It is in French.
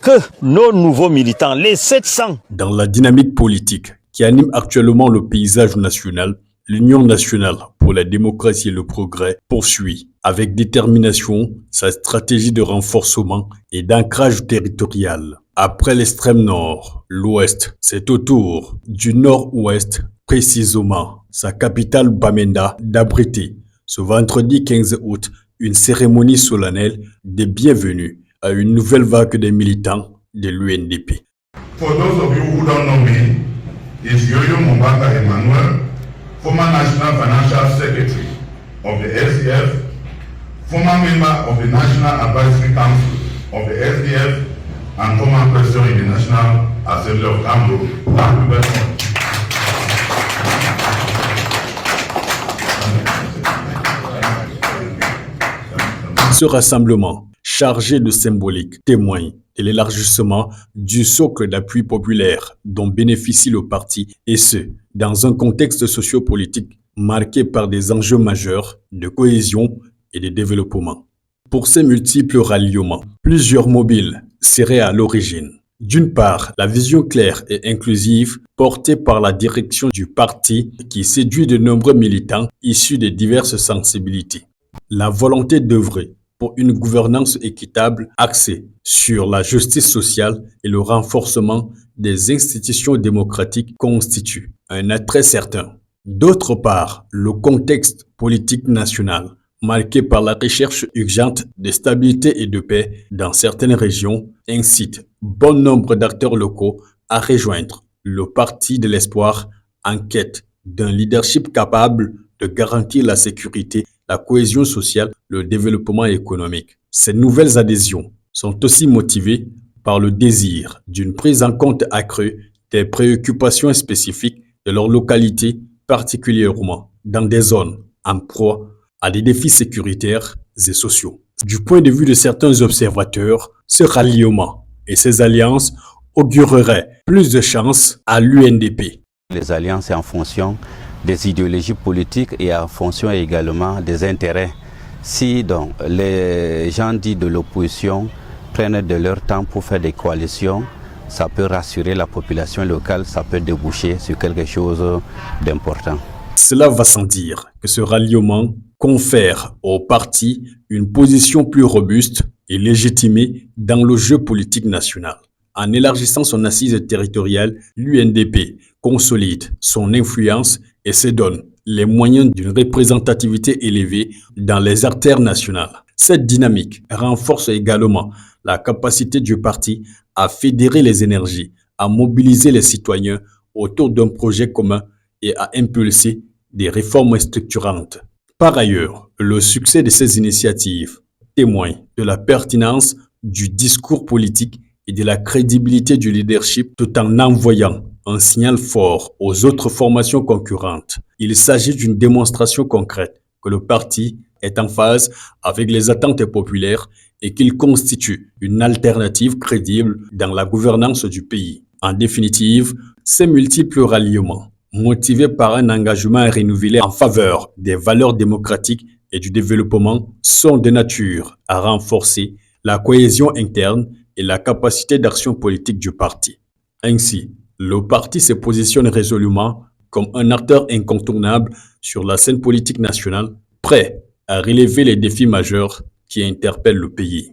que nos nouveaux militants, les 700, dans la dynamique politique qui anime actuellement le paysage national, l'Union nationale pour la démocratie et le progrès poursuit avec détermination sa stratégie de renforcement et d'ancrage territorial. Après l'extrême nord, l'ouest, c'est au tour du nord-ouest, précisément sa capitale Bamenda, d'abriter ce vendredi 15 août une cérémonie solennelle de bienvenue à une nouvelle vague de militants de l'UNDP. For those of you who don't know me, is Yo-Yo Mumbaka Emmanuel, former National Financial Secretary of the SDF, former member of the National Advisory Council of the SDF, and former president in the National Assembly of Cameroon. Thank you very much. Ce rassemblement, chargé de symbolique, témoigne de l'élargissement du socle d'appui populaire dont bénéficie le parti, et ce, dans un contexte sociopolitique marqué par des enjeux majeurs de cohésion et de développement. Pour ces multiples ralliements, plusieurs mobiles seraient à l'origine. D'une part, la vision claire et inclusive portée par la direction du parti qui séduit de nombreux militants issus de diverses sensibilités. La volonté d'œuvrer pour une gouvernance équitable axée sur la justice sociale et le renforcement des institutions démocratiques constitue un attrait certain. D'autre part, le contexte politique national, marqué par la recherche urgente de stabilité et de paix dans certaines régions, incite bon nombre d'acteurs locaux à rejoindre le Parti de l'Espoir en quête d'un leadership capable de garantir la sécurité, la cohésion sociale, le développement économique. Ces nouvelles adhésions sont aussi motivées par le désir d'une prise en compte accrue des préoccupations spécifiques de leur localité, particulièrement dans des zones en proie à des défis sécuritaires et sociaux. Du point de vue de certains observateurs, ce ralliement et ces alliances augureraient plus de chances à l'UNDP. Les alliances sont en fonction des idéologies politiques et en fonction également des intérêts. Si donc les gens dits de l'opposition prennent de leur temps pour faire des coalitions, ça peut rassurer la population locale, ça peut déboucher sur quelque chose d'important. Cela va sans dire que ce ralliement confère au parti une position plus robuste et légitimée dans le jeu politique national. En élargissant son assise territoriale, l'UNDP consolide son influence et se donne les moyens d'une représentativité élevée dans les artères nationales. Cette dynamique renforce également la capacité du parti à fédérer les énergies, à mobiliser les citoyens autour d'un projet commun et à impulser des réformes structurantes. Par ailleurs, le succès de ces initiatives témoigne de la pertinence du discours politique et de la crédibilité du leadership tout en envoyant un signal fort aux autres formations concurrentes. Il s'agit d'une démonstration concrète que le parti est en phase avec les attentes populaires et qu'il constitue une alternative crédible dans la gouvernance du pays. En définitive, ces multiples ralliements, motivés par un engagement renouvelé en faveur des valeurs démocratiques et du développement, sont de nature à renforcer la cohésion interne et la capacité d'action politique du parti. Ainsi, le parti se positionne résolument comme un acteur incontournable sur la scène politique nationale, prêt à relever les défis majeurs qui interpellent le pays.